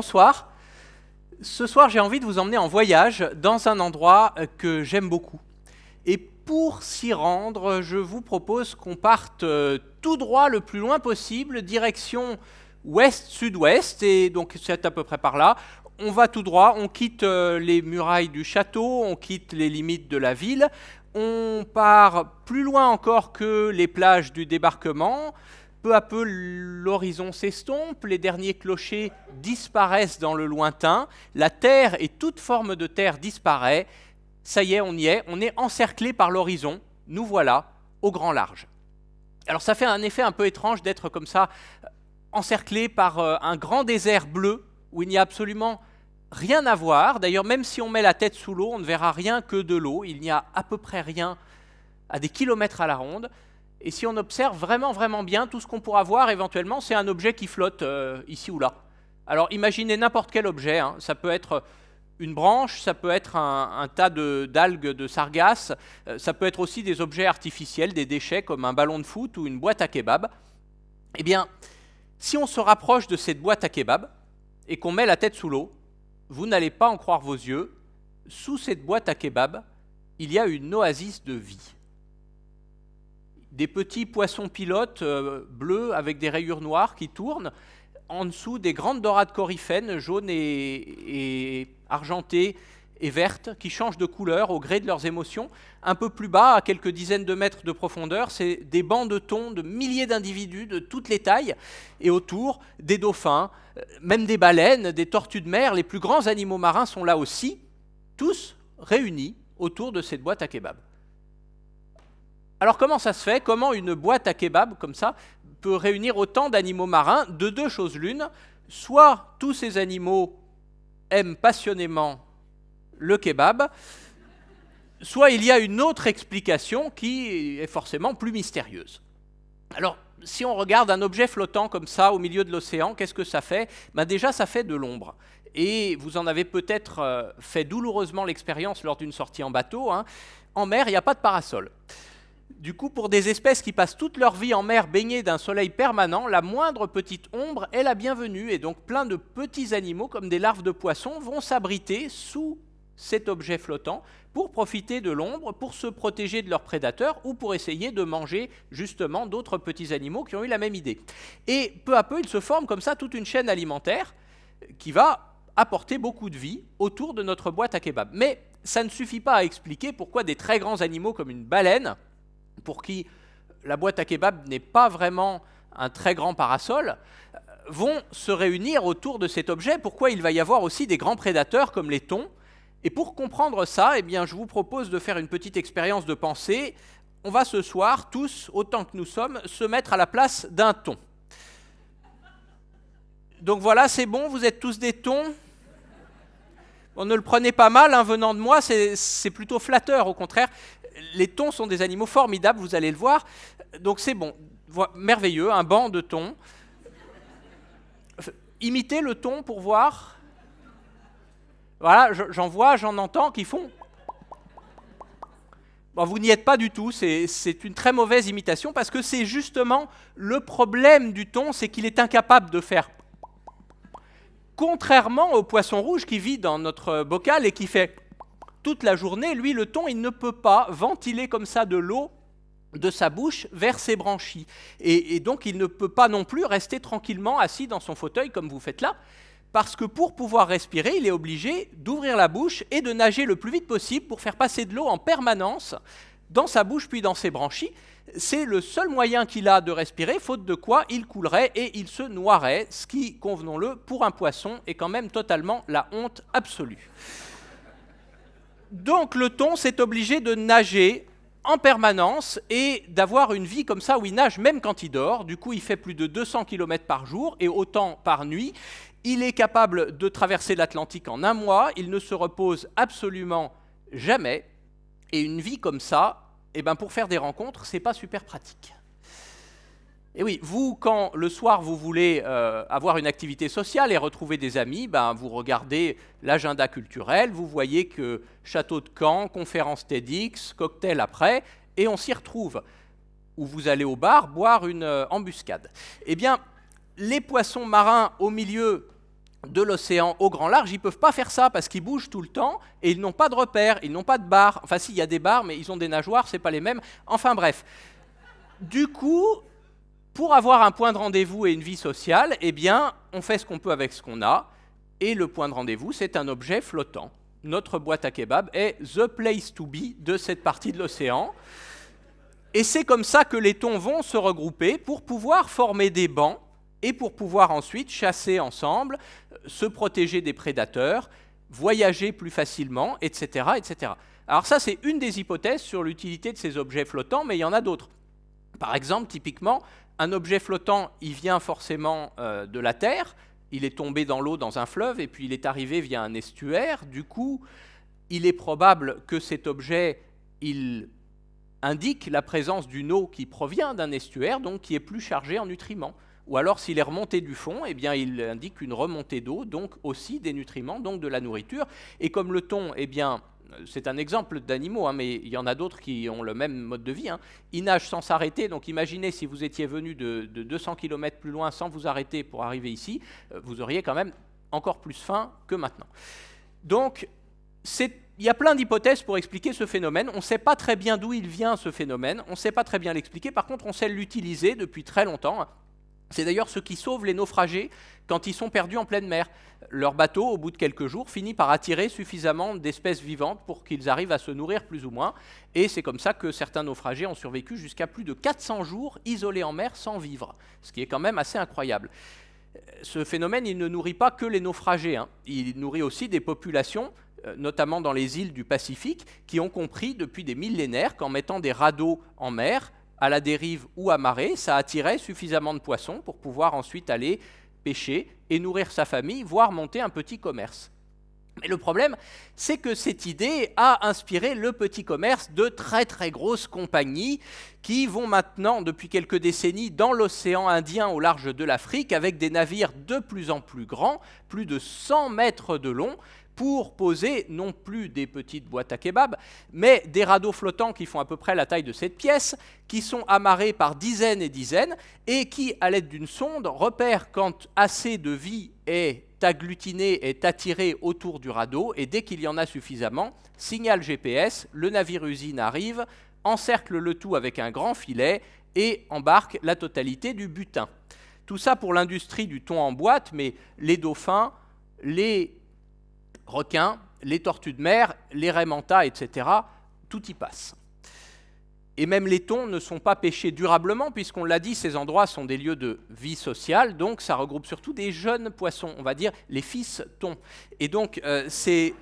bonsoir. Ce soir, j'ai envie de vous emmener en voyage dans un endroit que j'aime beaucoup. Et pour s'y rendre, je vous propose qu'on parte tout droit le plus loin possible, direction ouest-sud-ouest, et donc c'est à peu près par là. On va tout droit, on quitte les murailles du château, on quitte les limites de la ville, on part plus loin encore que les plages du débarquement. Peu à peu, l'horizon s'estompe, les derniers clochers disparaissent dans le lointain, la terre et toute forme de terre disparaît. Ça y est, on est encerclé par l'horizon, nous voilà au grand large. Alors ça fait un effet un peu étrange d'être comme ça, encerclé par un grand désert bleu, où il n'y a absolument rien à voir. D'ailleurs, même si on met la tête sous l'eau, on ne verra rien que de l'eau, il n'y a à peu près rien à des kilomètres à la ronde. Et si on observe vraiment bien, tout ce qu'on pourra voir éventuellement, c'est un objet qui flotte ici ou là. Alors imaginez n'importe quel objet, hein. Ça peut être une branche, ça peut être un tas d'algues de sargasses, ça peut être aussi des objets artificiels, des déchets comme un ballon de foot ou une boîte à kebab. Eh bien, si on se rapproche de cette boîte à kebab et qu'on met la tête sous l'eau, vous n'allez pas en croire vos yeux, sous cette boîte à kebab, il y a une oasis de vie. Des petits poissons pilotes bleus avec des rayures noires qui tournent, en dessous des grandes dorades coryphènes jaunes et argentées et vertes qui changent de couleur au gré de leurs émotions. Un peu plus bas, à quelques dizaines de mètres de profondeur, c'est des bancs de thon de milliers d'individus de toutes les tailles, et autour des dauphins, même des baleines, des tortues de mer, les plus grands animaux marins sont là aussi, tous réunis autour de cette boîte à kebab. Alors comment ça se fait? Comment une boîte à kebab comme ça peut réunir autant d'animaux marins? De deux choses l'une, soit tous ces animaux aiment passionnément le kebab, soit il y a une autre explication qui est forcément plus mystérieuse. Alors, si on regarde un objet flottant comme ça au milieu de l'océan, qu'est-ce que ça fait? Déjà, ça fait de l'ombre. Et vous en avez peut-être fait douloureusement l'expérience lors d'une sortie en bateau, hein. En mer, il n'y a pas de parasol. Du coup, pour des espèces qui passent toute leur vie en mer baignées d'un soleil permanent, la moindre petite ombre est la bienvenue. Et donc, plein de petits animaux, comme des larves de poissons, vont s'abriter sous cet objet flottant pour profiter de l'ombre, pour se protéger de leurs prédateurs ou pour essayer de manger justement d'autres petits animaux qui ont eu la même idée. Et peu à peu, il se forme comme ça toute une chaîne alimentaire qui va apporter beaucoup de vie autour de notre boîte à kebab. Mais ça ne suffit pas à expliquer pourquoi des très grands animaux comme une baleine, pour qui la boîte à kebab n'est pas vraiment un très grand parasol, vont se réunir autour de cet objet. Pourquoi il va y avoir aussi des grands prédateurs comme les thons? Et pour comprendre ça, eh bien, je vous propose de faire une petite expérience de pensée. On va ce soir, tous, autant que nous sommes, se mettre à la place d'un thon. Donc voilà, c'est bon, vous êtes tous des thons? Bon, ne le prenez pas mal, hein, venant de moi, c'est plutôt flatteur, au contraire. Les thons sont des animaux formidables, vous allez le voir. Donc c'est bon, merveilleux, un banc de thons. Imitez le thon pour voir. Voilà, j'en entends qui font. Bon, vous n'y êtes pas du tout, c'est une très mauvaise imitation parce que c'est justement le problème du thon, c'est qu'il est incapable de faire. Contrairement au poisson rouge qui vit dans notre bocal et qui fait toute la journée, lui, le thon, il ne peut pas ventiler comme ça de l'eau de sa bouche vers ses branchies. Et donc, il ne peut pas non plus rester tranquillement assis dans son fauteuil comme vous faites là, parce que pour pouvoir respirer, il est obligé d'ouvrir la bouche et de nager le plus vite possible pour faire passer de l'eau en permanence dans sa bouche puis dans ses branchies. C'est le seul moyen qu'il a de respirer, faute de quoi il coulerait et il se noierait, ce qui, convenons-le, pour un poisson est quand même totalement la honte absolue. Donc le thon s'est obligé de nager en permanence et d'avoir une vie comme ça où il nage même quand il dort. Du coup, il fait plus de 200 km par jour et autant par nuit. Il est capable de traverser l'Atlantique en un mois. Il ne se repose absolument jamais. Et une vie comme ça, pour faire des rencontres, c'est pas super pratique. Et oui, vous, quand le soir, vous voulez avoir une activité sociale et retrouver des amis, vous regardez l'agenda culturel, vous voyez que château de Caen, conférence TEDx, cocktail après, et on s'y retrouve. Ou vous allez au bar boire une embuscade. Eh bien, les poissons marins au milieu de l'océan au grand large, ils ne peuvent pas faire ça parce qu'ils bougent tout le temps et ils n'ont pas de repères, ils n'ont pas de barres. Enfin, si, il y a des barres, mais ils ont des nageoires, ce n'est pas les mêmes. Enfin bref. Du coup, pour avoir un point de rendez-vous et une vie sociale, eh bien, on fait ce qu'on peut avec ce qu'on a. Et le point de rendez-vous, c'est un objet flottant. Notre boîte à kebab est the place to be de cette partie de l'océan. Et c'est comme ça que les thons vont se regrouper pour pouvoir former des bancs et pour pouvoir ensuite chasser ensemble, se protéger des prédateurs, voyager plus facilement, etc., etc. Alors ça, c'est une des hypothèses sur l'utilité de ces objets flottants, mais il y en a d'autres. Par exemple, typiquement, un objet flottant, il vient forcément de la Terre, il est tombé dans l'eau dans un fleuve, et puis il est arrivé via un estuaire. Du coup, il est probable que cet objet, il indique la présence d'une eau qui provient d'un estuaire, donc qui est plus chargée en nutriments. Ou alors, s'il est remonté du fond, eh bien, il indique une remontée d'eau, donc aussi des nutriments, donc de la nourriture. Et comme le thon, eh bien, c'est un exemple d'animaux, hein, mais il y en a d'autres qui ont le même mode de vie. Hein. Ils nagent sans s'arrêter, donc imaginez si vous étiez venu de 200 km plus loin sans vous arrêter pour arriver ici, vous auriez quand même encore plus faim que maintenant. Donc, il y a plein d'hypothèses pour expliquer ce phénomène. On ne sait pas très bien d'où il vient, ce phénomène. On ne sait pas très bien l'expliquer. Par contre, on sait l'utiliser depuis très longtemps. C'est d'ailleurs ce qui sauve les naufragés quand ils sont perdus en pleine mer. Leur bateau, au bout de quelques jours, finit par attirer suffisamment d'espèces vivantes pour qu'ils arrivent à se nourrir plus ou moins. Et c'est comme ça que certains naufragés ont survécu jusqu'à plus de 400 jours isolés en mer sans vivre, ce qui est quand même assez incroyable. Ce phénomène, il ne nourrit pas que les naufragés, hein. Il nourrit aussi des populations, notamment dans les îles du Pacifique, qui ont compris depuis des millénaires qu'en mettant des radeaux en mer, à la dérive ou à marée, ça attirait suffisamment de poissons pour pouvoir ensuite aller pêcher et nourrir sa famille, voire monter un petit commerce. Mais le problème, c'est que cette idée a inspiré le petit commerce de très très grosses compagnies qui vont maintenant, depuis quelques décennies, dans l'océan Indien au large de l'Afrique, avec des navires de plus en plus grands, plus de 100 mètres de long, pour poser non plus des petites boîtes à kebab, mais des radeaux flottants qui font à peu près la taille de cette pièce, qui sont amarrés par dizaines et dizaines, et qui, à l'aide d'une sonde, repèrent quand assez de vie est agglutinée, est attirée autour du radeau, et dès qu'il y en a suffisamment, signal GPS, le navire-usine arrive, encercle le tout avec un grand filet, et embarque la totalité du butin. Tout ça pour l'industrie du thon en boîte, mais les dauphins, les requins, les tortues de mer, les raies mantas, etc., tout y passe. Et même les thons ne sont pas pêchés durablement, puisqu'on l'a dit, ces endroits sont des lieux de vie sociale, donc ça regroupe surtout des jeunes poissons, on va dire les fils thons. Et donc ces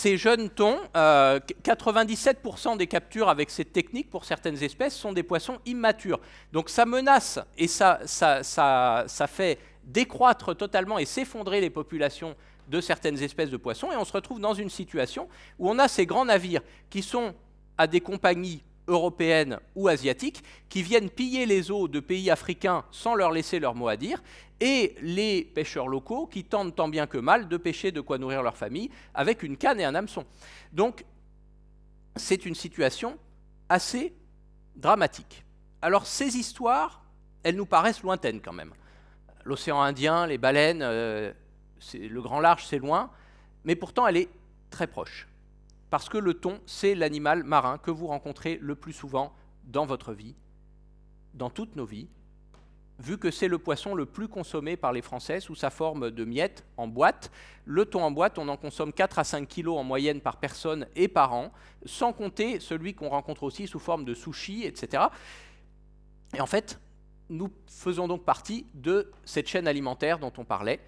jeunes thons, 97% des captures avec cette technique pour certaines espèces sont des poissons immatures. Donc ça menace et ça fait décroître totalement et s'effondrer les populations de certaines espèces de poissons, et on se retrouve dans une situation où on a ces grands navires qui sont à des compagnies européennes ou asiatiques qui viennent piller les eaux de pays africains sans leur laisser leur mot à dire, et les pêcheurs locaux qui tentent tant bien que mal de pêcher de quoi nourrir leur famille avec une canne et un hameçon. Donc, c'est une situation assez dramatique. Alors, ces histoires, elles nous paraissent lointaines quand même. L'océan Indien, les baleines, le grand large, c'est loin, mais pourtant, elle est très proche. Parce que le thon, c'est l'animal marin que vous rencontrez le plus souvent dans votre vie, dans toutes nos vies, vu que c'est le poisson le plus consommé par les Français sous sa forme de miettes en boîte. Le thon en boîte, on en consomme 4 à 5 kilos en moyenne par personne et par an, sans compter celui qu'on rencontre aussi sous forme de sushi, etc. Et en fait, nous faisons donc partie de cette chaîne alimentaire dont on parlait.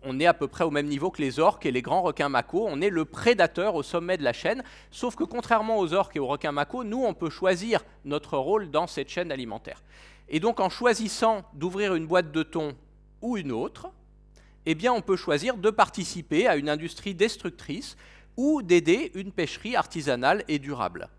On est à peu près au même niveau que les orques et les grands requins macos. On est le prédateur au sommet de la chaîne, sauf que contrairement aux orques et aux requins macos, nous, on peut choisir notre rôle dans cette chaîne alimentaire. Et donc, en choisissant d'ouvrir une boîte de thon ou une autre, eh bien, on peut choisir de participer à une industrie destructrice ou d'aider une pêcherie artisanale et durable.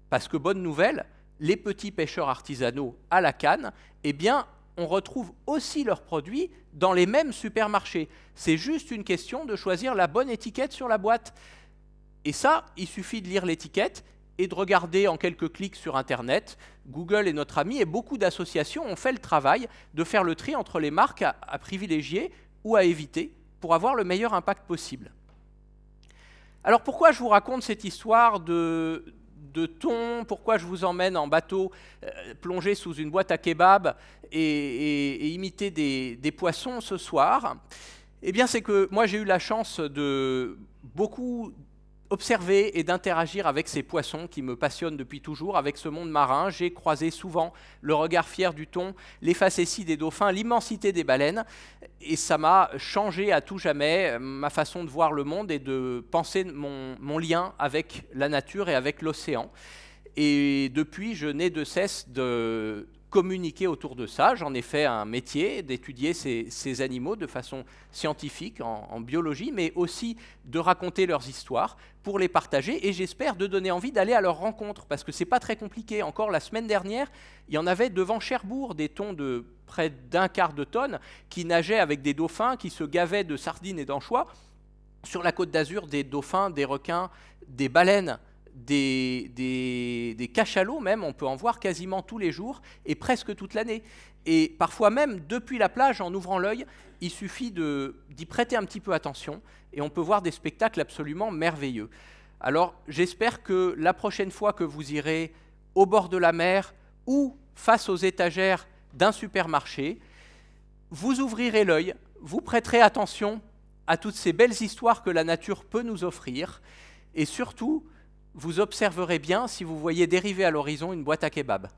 Parce que, bonne nouvelle, les petits pêcheurs artisanaux à la canne, eh bien, on retrouve aussi leurs produits dans les mêmes supermarchés. C'est juste une question de choisir la bonne étiquette sur la boîte. Et ça, il suffit de lire l'étiquette et de regarder en quelques clics sur Internet. Google est notre ami et beaucoup d'associations ont fait le travail de faire le tri entre les marques à privilégier ou à éviter pour avoir le meilleur impact possible. Alors pourquoi je vous raconte cette histoire de thon, pourquoi je vous emmène en bateau plonger sous une boîte à kebab et imiter des poissons ce soir? Eh bien c'est que moi j'ai eu la chance de beaucoup observer et d'interagir avec ces poissons qui me passionnent depuis toujours, avec ce monde marin. J'ai croisé souvent le regard fier du thon, les facéties des dauphins, l'immensité des baleines, et ça m'a changé à tout jamais ma façon de voir le monde et de penser mon lien avec la nature et avec l'océan. Et depuis, je n'ai de cesse de communiquer autour de ça. J'en ai fait un métier d'étudier ces animaux de façon scientifique, en biologie, mais aussi de raconter leurs histoires pour les partager et j'espère de donner envie d'aller à leur rencontre parce que c'est pas très compliqué. Encore la semaine dernière, il y en avait devant Cherbourg des thons de près d'un quart de tonne qui nageaient avec des dauphins, qui se gavaient de sardines et d'anchois. Sur la Côte d'Azur, des dauphins, des requins, des baleines, des cachalots même, on peut en voir quasiment tous les jours et presque toute l'année. Et parfois même, depuis la plage, en ouvrant l'œil, il suffit d'y prêter un petit peu attention et on peut voir des spectacles absolument merveilleux. Alors j'espère que la prochaine fois que vous irez au bord de la mer ou face aux étagères d'un supermarché, vous ouvrirez l'œil, vous prêterez attention à toutes ces belles histoires que la nature peut nous offrir et surtout, vous observerez bien si vous voyez dériver à l'horizon une boîte à kebab.